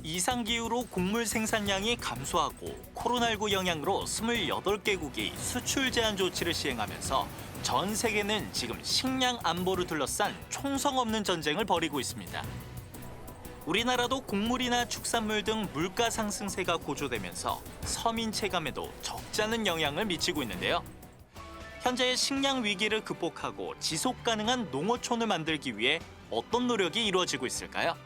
이상기후로 곡물 생산량이 감소하고 코로나19 영향으로 28개국이 수출 제한 조치를 시행하면서 전 세계는 지금 식량 안보를 둘러싼 총성 없는 전쟁을 벌이고 있습니다. 우리나라도 곡물이나 축산물 등 물가 상승세가 고조되면서 서민 체감에도 적지 않은 영향을 미치고 있는데요. 현재의 식량 위기를 극복하고 지속 가능한 농어촌을 만들기 위해 어떤 노력이 이루어지고 있을까요?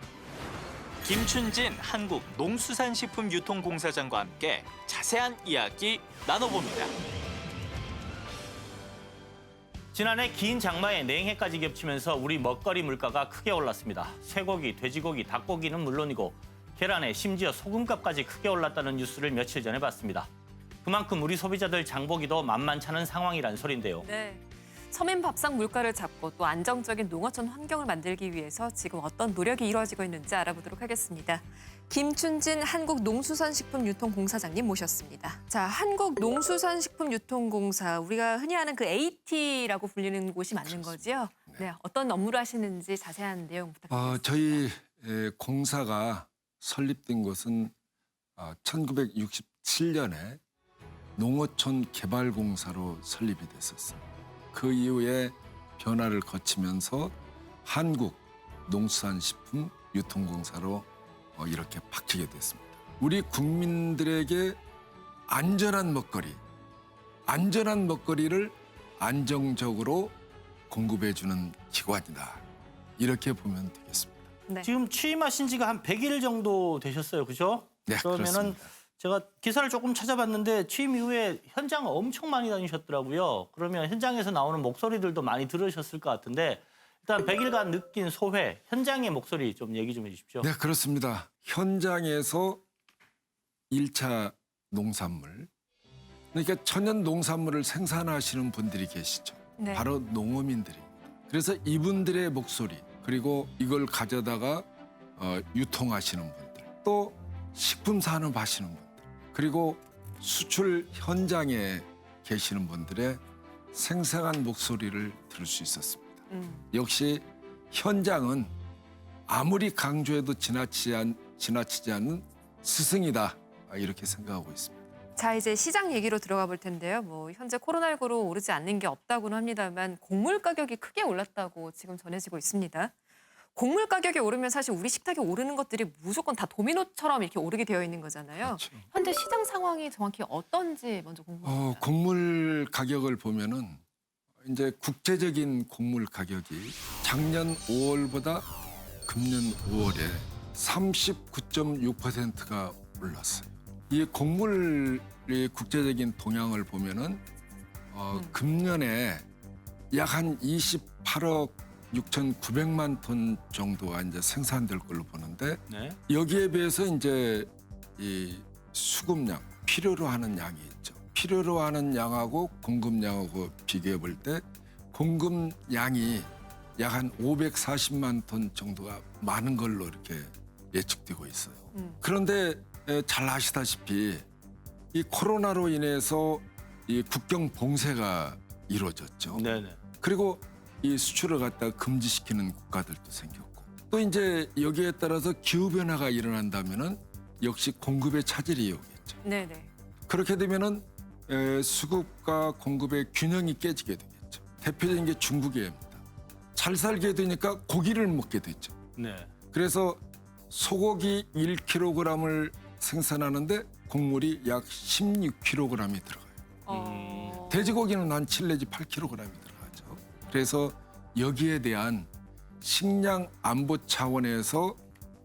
김춘진 한국농수산식품유통공사장과 함께 자세한 이야기 나눠봅니다. 지난해 긴 장마에 냉해까지 겹치면서 우리 먹거리 물가가 크게 올랐습니다. 쇠고기, 돼지고기, 닭고기는 물론이고 계란에 심지어 소금값까지 크게 올랐다는 뉴스를 며칠 전에 봤습니다. 그만큼 우리 소비자들 장보기도 만만찮은 상황이란 소린데요. 네. 서민 밥상 물가를 잡고 또 안정적인 농어촌 환경을 만들기 위해서 지금 어떤 노력이 이루어지고 있는지 알아보도록 하겠습니다. 김춘진 한국농수산식품유통공사장님 모셨습니다. 자, 한국농수산식품유통공사, 우리가 흔히 아는 그 AT라고 불리는 곳이 맞는 거죠? 네. 어떤 업무를 하시는지 자세한 내용 부탁드립니다. 저희 공사가 설립된 것은 1967년에 농어촌 개발공사로 설립이 됐었어요. 그 이후에 변화를 거치면서 한국농수산식품유통공사로 이렇게 바뀌게 됐습니다. 우리 국민들에게 안전한 먹거리를 안정적으로 공급해주는 기관이다. 이렇게 보면 되겠습니다. 네. 지금 취임하신 지가 한 100일 정도 되셨어요, 그죠? 네, 그러면은 그렇습니다. 제가 기사를 조금 찾아봤는데 취임 이후에 현장 엄청 많이 다니셨더라고요. 그러면 현장에서 나오는 목소리들도 많이 들으셨을 것 같은데 일단 100일간 느낀 소회, 현장의 목소리 좀 얘기 좀 해주십시오. 네, 그렇습니다. 현장에서 1차 농산물, 그러니까 천연 농산물을 생산하시는 분들이 계시죠. 네. 바로 농어민들입니다. 그래서 이분들의 목소리, 그리고 이걸 가져다가 유통하시는 분들, 또 식품 산업 하시는 분들, 그리고 수출 현장에 계시는 분들의 생생한 목소리를 들을 수 있었습니다. 역시 현장은 아무리 강조해도 지나치지 않는 스승이다, 이렇게 생각하고 있습니다. 자, 이제 시장 얘기로 들어가 볼 텐데요. 현재 코로나19로 오르지 않는 게 없다고는 합니다만 곡물 가격이 크게 올랐다고 지금 전해지고 있습니다. 곡물 가격이 오르면 사실 우리 식탁에 오르는 것들이 무조건 다 도미노처럼 이렇게 오르게 되어 있는 거잖아요. 그렇죠. 현재 시장 상황이 정확히 어떤지 먼저 궁금합니다. 곡물 가격을 보면은 이제 국제적인 곡물 가격이 작년 5월보다 금년 5월에 39.6%가 올랐어요. 이 곡물의 국제적인 동향을 보면은 금년에 약 한 28억 6,900만 톤 정도가 이제 생산될 걸로 보는데 네. 여기에 비해서 이제 이 수급량, 필요로 하는 양이 있죠. 필요로 하는 양하고 공급량하고 비교해 볼 때 공급량이 약 한 540만 ton 정도가 많은 걸로 이렇게 예측되고 있어요. 그런데 잘 아시다시피 이 코로나로 인해서 이 국경 봉쇄가 이루어졌죠. 네네. 그리고 이 수출을 갖다가 금지시키는 국가들도 생겼고, 또 이제 여기에 따라서 기후 변화가 일어난다면은 역시 공급의 차질이 오겠죠. 네네. 그렇게 되면은 수급과 공급의 균형이 깨지게 되겠죠. 대표적인 게 중국입니다. 잘 살게 되니까 고기를 먹게 됐죠. 네. 그래서 소고기 1kg을 생산하는데 곡물이 약 16kg이 들어가요. 돼지고기는 한 7 내지 8kg이 들어가죠. 그래서 여기에 대한 식량 안보 차원에서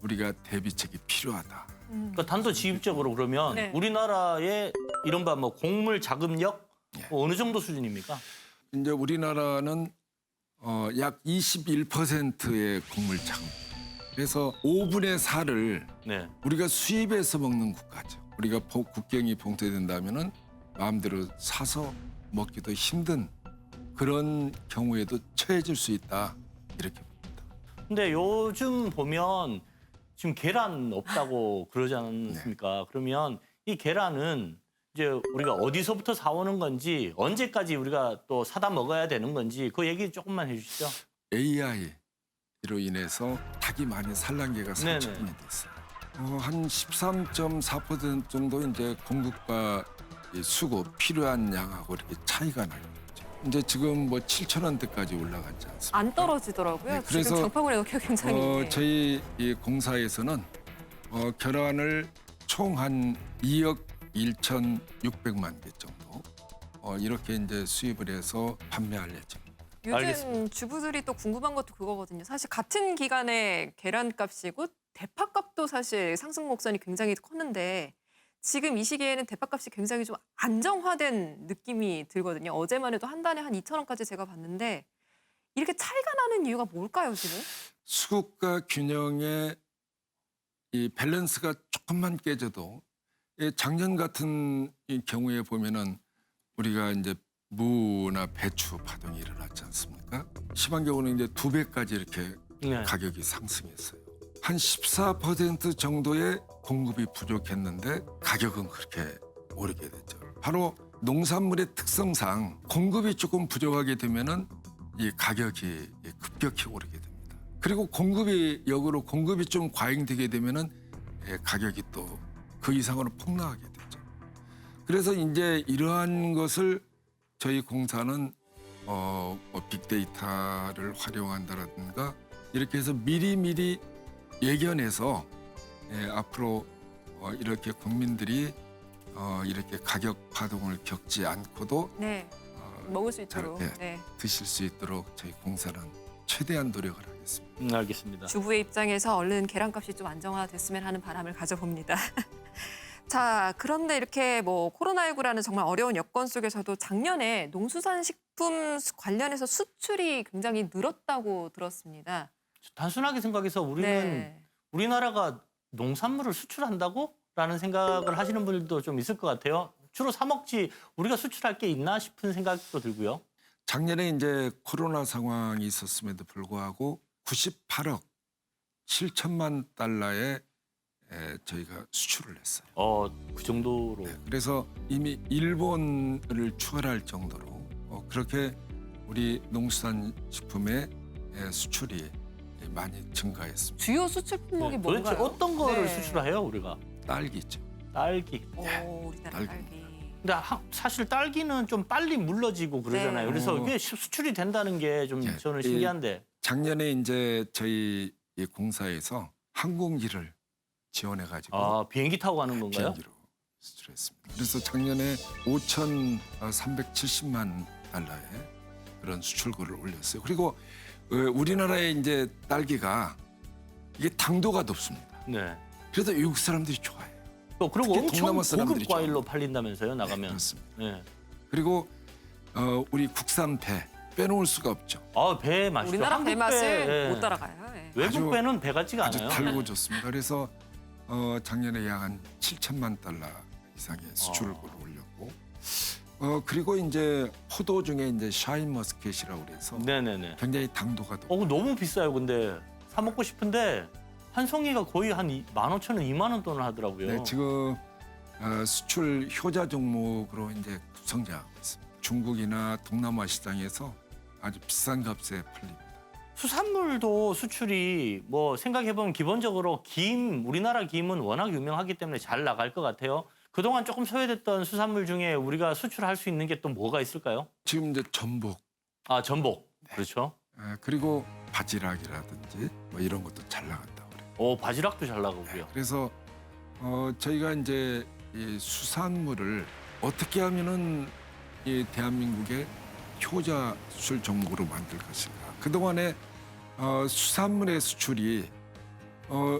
우리가 대비책이 필요하다. 그러니까 단도직입적으로 그러면 네. 우리나라의 이른바 곡물 자금력 예. 어느 정도 수준입니까? 이제 우리나라는 약 21%의 곡물 자금. 그래서 5분의 4를 네. 우리가 수입해서 먹는 국가죠. 우리가 국경이 봉쇄된다면은 마음대로 사서 먹기도 힘든 그런 경우에도 처해질 수 있다, 이렇게 봅니다. 근데 요즘 보면 지금 계란 없다고 그러지 않습니까? 그러면 이 계란은 이제 우리가 어디서부터 사오는 건지 언제까지 우리가 또 사다 먹어야 되는 건지 그 얘기 조금만 해주시죠. AI로 인해서 닭이 많이 산란계가 네네. 산출이 됐어요. 한 13.4% 정도 이제 공급과 이 수급 필요한 양하고 이렇게 차이가 나는 거죠. 이제 지금 뭐 7천 원대까지 올라갔지 않습니까? 안 떨어지더라고요. 네, 그래서, 지금 장바구니 넣기가 굉장히. 저희 이 공사에서는 결함을 총 한 2억 1,600만 개 정도 이렇게 이제 수입을 해서 판매할 예정입니다. 요즘 알겠습니다. 주부들이 또 궁금한 것도 그거거든요. 사실 같은 기간에 계란값이고 대파값도 사실 상승 곡선이 굉장히 컸는데 지금 이 시기에는 대파값이 굉장히 좀 안정화된 느낌이 들거든요. 어제만 해도 한 단에 한 2,000원까지 제가 봤는데 이렇게 차이가 나는 이유가 뭘까요, 지금? 수급과 균형의 이 밸런스가 조금만 깨져도 작년 같은 이 경우에 보면은 우리가 이제 무나 배추 파동이 일어났지 않습니까? 심한 경우는 이제 2배까지 이렇게 네. 가격이 상승했어요. 한 14% 정도의 공급이 부족했는데 가격은 그렇게 오르게 됐죠. 바로 농산물의 특성상 공급이 조금 부족하게 되면은 이 가격이 급격히 오르게 됩니다. 그리고 역으로 공급이 좀 과잉되게 되면은 가격이 또 그 이상으로 폭락하게 되죠. 그래서 이제 이러한 것을 저희 공사는 뭐 빅데이터를 활용한다든가 이렇게 해서 미리미리 예견해서 앞으로 이렇게 국민들이 이렇게 가격 파동을 겪지 않고도 네, 먹을 수 있도록. 잘, 네. 드실 수 있도록 저희 공사는 최대한 노력을 하겠습니다. 알겠습니다. 주부의 입장에서 얼른 계란값이 좀 안정화됐으면 하는 바람을 가져봅니다. 자, 그런데 이렇게 뭐 코로나19라는 정말 어려운 여건 속에서도 작년에 농수산식품 관련해서 수출이 굉장히 늘었다고 들었습니다. 단순하게 생각해서 우리는 네. 우리나라가 농산물을 수출한다고? 라는 생각을 하시는 분들도 좀 있을 것 같아요. 주로 사 먹지 우리가 수출할 게 있나 싶은 생각도 들고요. 작년에 이제 코로나 상황이 있었음에도 불구하고 98억 7천만 달러에 저희가 수출을 했어요. 그 정도로. 네, 그래서 이미 일본을 추월할 정도로 그렇게 우리 농수산식품의 수출이 많이 증가했습니다. 주요 수출 품목이 뭔가요? 도대체 어떤 거를 네. 수출해요, 우리가? 딸기죠. 딸기. 오, 우리나라 딸기. 딸기. 근데 사실 딸기는 좀 빨리 물러지고 그러잖아요. 네. 그래서 이게 수출이 된다는 게 좀 예, 저는 이- 신기한데. 작년에 이제 저희 이 공사에서 항공기를 지원해가지고 비행기 타고 가는 건가요? 비행기로 수출했습니다. 그래서 작년에 5,370만 달러의 그런 수출고를 올렸어요. 그리고 우리나라의 이제 딸기가 이게 당도가 높습니다. 네. 그래서 외국 사람들이 좋아해요. 그리고 특히 엄청 동남아 사람들이 고급 과일로 좋아합니다. 팔린다면서요, 네, 나가면. 그렇습니다. 네. 그리고 우리 국산 배 빼놓을 수가 없죠. 배 맛있죠. 우리나라 한국 배 맛을 배, 못 따라가요. 예. 외국 아주- 배는 배 같지가 아주 않아요. 달고 좋습니다. 그래서 작년에 약 한 7천만 달러 이상의 수출고를 올렸고 그리고 이제 포도 중에 이제 샤인 머스켓이라고 그래서 네네네. 굉장히 당도가 높고 그거 너무 비싸요, 근데. 사 먹고 싶은데 한 송이가 거의 한 15,000원, 2만 원 돈을 하더라고요. 네, 지금 수출 효자 종목으로 이제 급성장하고 있습니다. 중국이나 동남아 시장에서 아주 비싼 값에 팔립니다. 수산물도 수출이 뭐 생각해보면 기본적으로 우리나라 김은 워낙 유명하기 때문에 잘 나갈 것 같아요. 그동안 조금 소외됐던 수산물 중에 우리가 수출할 수 있는 게 또 뭐가 있을까요? 지금 이제 전복 전복. 그렇죠. 그리고 바지락이라든지 뭐 이런 것도 잘 나간다고 그래요. 바지락도 잘 나가고요. 그래서 저희가 이제 이 수산물을 어떻게 하면은 이 대한민국의 효자 수출 종목으로 만들 것인가. 그동안에 수산물의 수출이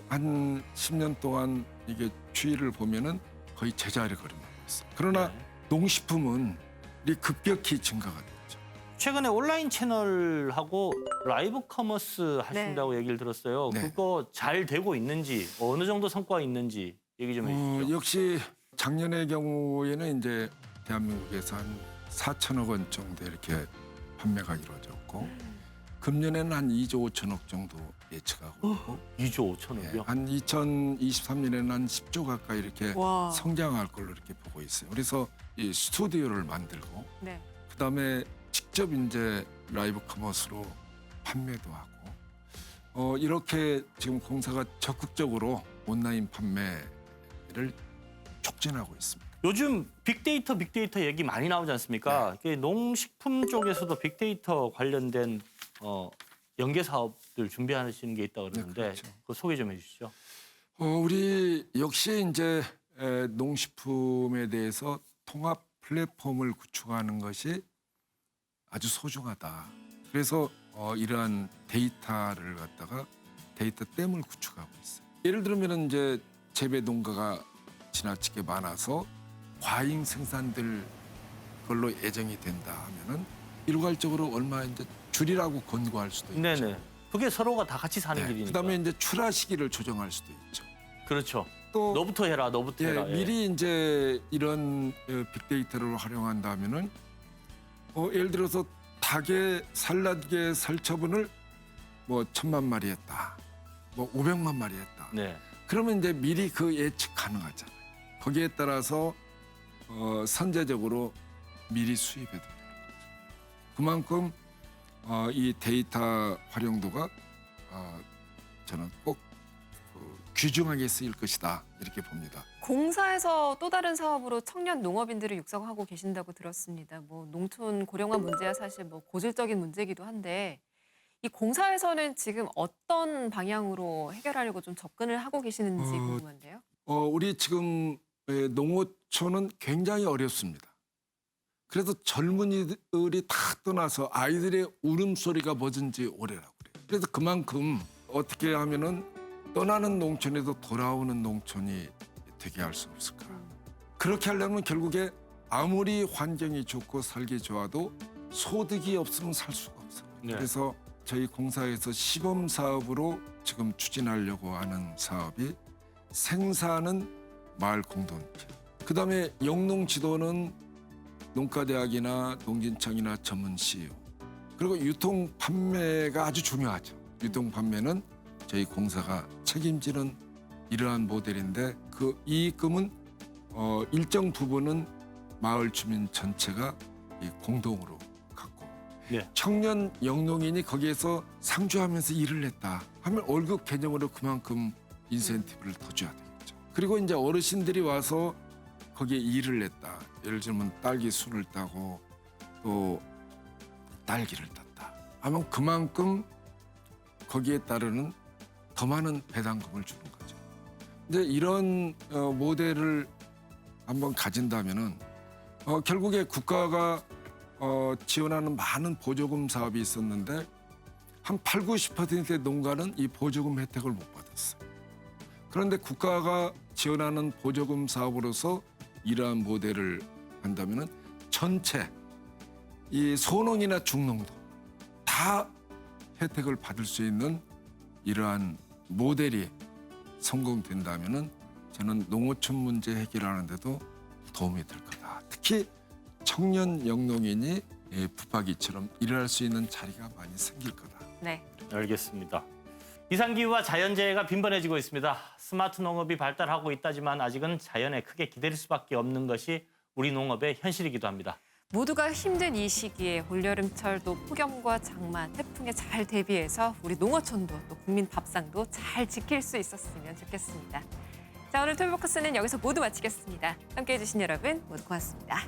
한 10년 동안 이게 추이를 보면은 거의 제자리를 걸음하고 있어요. 그러나 네. 농식품은 이 급격히 증가가 됐죠. 최근에 온라인 채널하고 라이브 커머스 하신다고 얘기를 들었어요. 네. 그거 잘 되고 있는지, 어느 정도 성과가 있는지 얘기 좀 해주시죠. 역시 작년의 경우에는 이제 대한민국에서 한 4천억 원 정도 이렇게 판매가 이루어졌고 금년에는 한 2조 5천억 정도 예측하고 있고 2조 5천억이요? 한 2023년에는 한 10조 가까이 이렇게 와. 성장할 걸로 이렇게 보고 있어요. 그래서 이 스튜디오를 만들고 네. 그다음에 직접 이제 라이브 커머스로 판매도 하고 이렇게 지금 공사가 적극적으로 온라인 판매를 촉진하고 있습니다. 요즘 빅데이터 얘기 많이 나오지 않습니까? 이게 농식품 쪽에서도 빅데이터 관련된 연계 사업들 준비하시는 게 있다고 그러는데 네, 그렇죠. 그거 소개 좀 해주시죠. 우리 역시 이제 농식품에 대해서 통합 플랫폼을 구축하는 것이 아주 소중하다. 그래서 이러한 데이터를 갖다가 데이터댐을 구축하고 있어요. 예를 들면 이제 재배 농가가 지나치게 많아서 과잉 생산들 걸로 예정이 된다 하면은 일괄적으로 얼마 이제 줄이라고 권고할 수도 있죠. 네네. 그게 서로가 다 같이 사는 네, 길이니까. 그다음에 이제 출하 시기를 조정할 수도 있죠. 그렇죠. 또 너부터 해라. 예, 해라. 미리 이제 이런 빅데이터를 활용한다면은 예를 들어서 닭의 산란계 살처분을 뭐 1,000만 마리 했다, 뭐 500만 마리 했다. 네. 그러면 이제 미리 그 예측 가능하잖아요. 거기에 따라서 선제적으로 미리 수입해 두는 거죠. 그만큼 이 데이터 활용도가 저는 꼭 귀중하게 쓰일 것이다 이렇게 봅니다. 공사에서 또 다른 사업으로 청년 농업인들을 육성하고 계신다고 들었습니다. 뭐 농촌 고령화 문제야 사실 뭐 고질적인 문제이기도 한데 이 공사에서는 지금 어떤 방향으로 해결하려고 좀 접근을 하고 계시는지 궁금한데요. 우리 지금 농어촌은 굉장히 어렵습니다. 그래서 젊은이들이 다 떠나서 아이들의 울음소리가 뭐든지 오래라고 그래요. 그래서 그만큼 어떻게 하면은 떠나는 농촌에도 돌아오는 농촌이 되게 할 수 없을까. 그렇게 하려면 결국에 아무리 환경이 좋고 살기 좋아도 소득이 없으면 살 수가 없어요. 네. 그래서 저희 공사에서 시범 사업으로 지금 추진하려고 하는 사업이 생산은 마을 공동체. 그다음에 영농 지도는 농가대학이나 농진청이나 전문 CU. 그리고 유통 판매가 아주 중요하죠. 유통 판매는 저희 공사가 책임지는 이러한 모델인데 그 이익금은 일정 부분은 마을 주민 전체가 공동으로 갖고 네. 청년 영농인이 거기에서 상주하면서 일을 했다 하면 월급 개념으로 그만큼 인센티브를 더 줘야 되겠죠. 그리고 이제 어르신들이 와서 거기에 일을 했다. 예를 들면 딸기 순을 따고 또 딸기를 땄다 하면 그만큼 거기에 따르는 더 많은 배당금을 주는 거죠. 이제 이런 모델을 한번 가진다면은 결국에 국가가 지원하는 많은 보조금 사업이 있었는데 한 80~90%의 농가는 이 보조금 혜택을 못 받았어요. 그런데 국가가 지원하는 보조금 사업으로서 이러한 모델을 한다면은 전체 이 소농이나 중농도 다 혜택을 받을 수 있는 이러한 모델이 성공된다면은 저는 농어촌 문제 해결하는 데도 도움이 될 거다. 특히 청년 영농인이 붙박이처럼 일할 수 있는 자리가 많이 생길 거다. 네. 알겠습니다. 이상기후와 자연재해가 빈번해지고 있습니다. 스마트 농업이 발달하고 있다지만 아직은 자연에 크게 기댈 수밖에 없는 것이 우리 농업의 현실이기도 합니다. 모두가 힘든 이 시기에 올여름철도 폭염과 장마, 태풍에 잘 대비해서 우리 농어촌도 또 국민 밥상도 잘 지킬 수 있었으면 좋겠습니다. 자, 오늘 톨보커스는 여기서 모두 마치겠습니다. 함께해 주신 여러분 모두 고맙습니다.